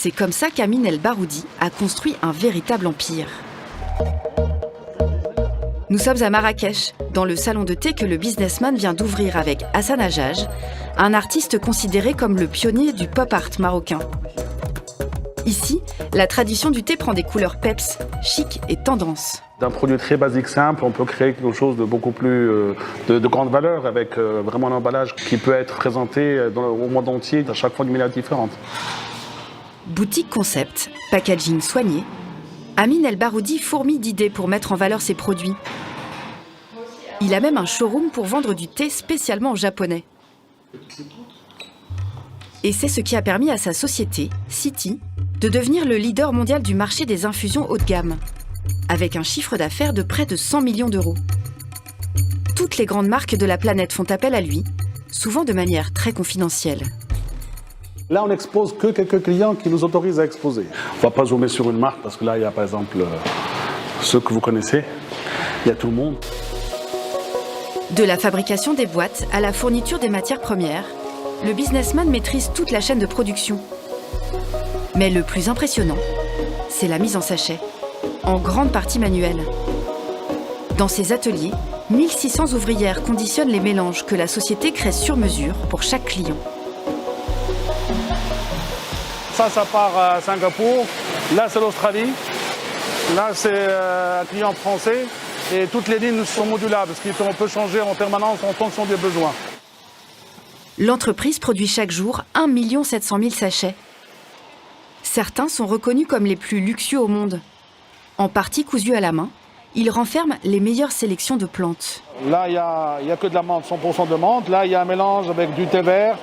C'est comme ça qu'Amin El Baroudi a construit un véritable empire. Nous sommes à Marrakech, dans le salon de thé que le businessman vient d'ouvrir avec Hassan Hajjaj, un artiste considéré comme le pionnier du pop art marocain. Ici, la tradition du thé prend des couleurs peps, chic et tendance. D'un produit très basique, simple, on peut créer quelque chose de beaucoup plus de grande valeur avec vraiment un emballage qui peut être présenté au monde entier, à chaque fois d'une manière différente. Boutique concept, packaging soigné, Amin El Baroudi fourmille d'idées pour mettre en valeur ses produits. Il a même un showroom pour vendre du thé spécialement japonais. Et c'est ce qui a permis à sa société, City, de devenir le leader mondial du marché des infusions haut de gamme, avec un chiffre d'affaires de près de 100 millions d'euros. Toutes les grandes marques de la planète font appel à lui, souvent de manière très confidentielle. Là, on n'expose que quelques clients qui nous autorisent à exposer. On ne va pas zoomer sur une marque parce que là, il y a par exemple ceux que vous connaissez, il y a tout le monde. De la fabrication des boîtes à la fourniture des matières premières, le businessman maîtrise toute la chaîne de production. Mais le plus impressionnant, c'est la mise en sachet, en grande partie manuelle. Dans ses ateliers, 1600 ouvrières conditionnent les mélanges que la société crée sur mesure pour chaque client. Ça part à Singapour. Là, c'est l'Australie. Là, c'est un client français. Et toutes les lignes sont modulables, parce qu'on peut changer en permanence en fonction des besoins. L'entreprise produit chaque jour 1 700 000 sachets. Certains sont reconnus comme les plus luxueux au monde. En partie cousus à la main, ils renferment les meilleures sélections de plantes. Là, il n'y a que de la menthe, 100% de menthe. Là, il y a un mélange avec du thé vert,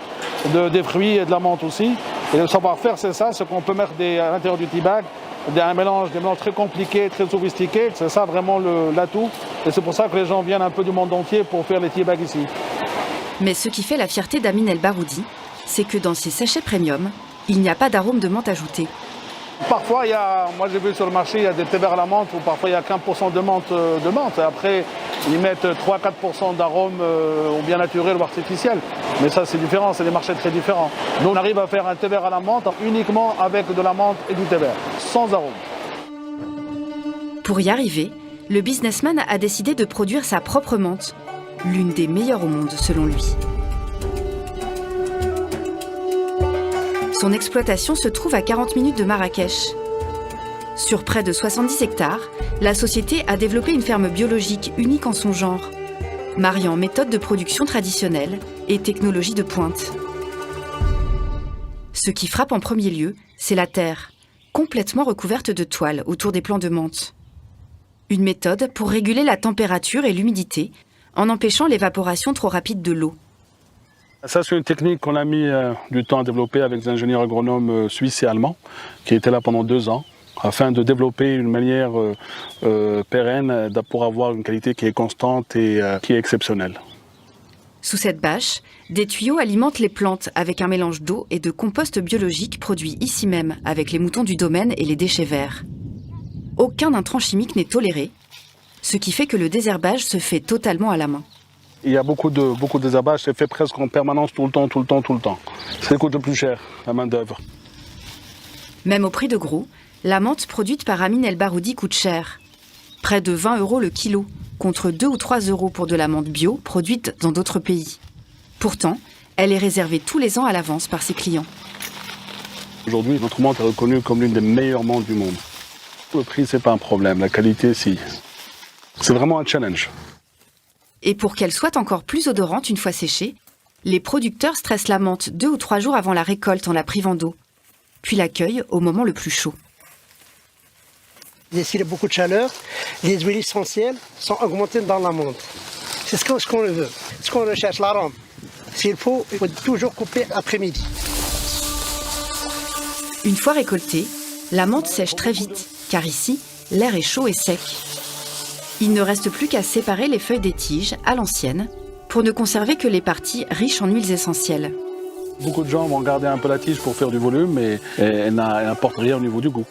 des fruits et de la menthe aussi. Et le savoir-faire, c'est ça, c'est qu'on peut mettre à l'intérieur du tea bag des mélanges très compliqués, très sophistiqués. C'est ça vraiment l'atout. Et c'est pour ça que les gens viennent un peu du monde entier pour faire les tea bags ici. Mais ce qui fait la fierté d'Amin El Baroudi, c'est que dans ces sachets premium, il n'y a pas d'arôme de menthe ajouté. Parfois, moi j'ai vu sur le marché, il y a des thés verts à la menthe où parfois il y a 15% de menthe. Et après, ils mettent 3-4% d'arôme ou bien naturel ou artificiel. Mais ça, c'est différent, c'est des marchés très différents. Nous, on arrive à faire un thé vert à la menthe uniquement avec de la menthe et du thé vert, sans arôme. Pour y arriver, le businessman a décidé de produire sa propre menthe, l'une des meilleures au monde selon lui. Son exploitation se trouve à 40 minutes de Marrakech. Sur près de 70 hectares, la société a développé une ferme biologique unique en son genre, mariant méthodes de production traditionnelles et technologies de pointe. Ce qui frappe en premier lieu, c'est la terre, complètement recouverte de toile autour des plants de menthe. Une méthode pour réguler la température et l'humidité, en empêchant l'évaporation trop rapide de l'eau. Ça, c'est une technique qu'on a mis du temps à développer avec des ingénieurs agronomes suisses et allemands qui étaient là pendant 2 ans afin de développer une manière pérenne pour avoir une qualité qui est constante et qui est exceptionnelle. Sous cette bâche, des tuyaux alimentent les plantes avec un mélange d'eau et de compost biologique produit ici même avec les moutons du domaine et les déchets verts. Aucun intrant chimique n'est toléré, ce qui fait que le désherbage se fait totalement à la main. Il y a beaucoup de désherbage, c'est fait presque en permanence tout le temps. C'est coûte le plus cher, la main-d'œuvre. Même au prix de gros, la menthe produite par Amin El Baroudi coûte cher. Près de 20 € le kilo, contre 2 ou 3 € pour de la menthe bio produite dans d'autres pays. Pourtant, elle est réservée tous les ans à l'avance par ses clients. Aujourd'hui, notre menthe est reconnue comme l'une des meilleures menthes du monde. Le prix, c'est pas un problème, la qualité, si. C'est vraiment un challenge. Et pour qu'elle soit encore plus odorante une fois séchée, les producteurs stressent la menthe 2 ou 3 jours avant la récolte en la privant d'eau, puis l'accueillent au moment le plus chaud. S'il y a beaucoup de chaleur, les huiles essentielles sont augmentées dans la menthe. C'est ce qu'on veut, ce qu'on recherche, l'arôme. S'il faut, il faut toujours couper après-midi. Une fois récoltée, la menthe sèche très vite, car ici, l'air est chaud et sec. Il ne reste plus qu'à séparer les feuilles des tiges à l'ancienne pour ne conserver que les parties riches en huiles essentielles. Beaucoup de gens vont garder un peu la tige pour faire du volume, mais elle n'apporte rien au niveau du goût.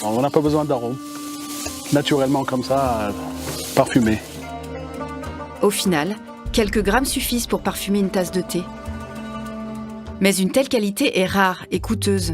On n'a pas besoin d'arôme. Naturellement comme ça, parfumé. Au final, quelques grammes suffisent pour parfumer une tasse de thé. Mais une telle qualité est rare et coûteuse.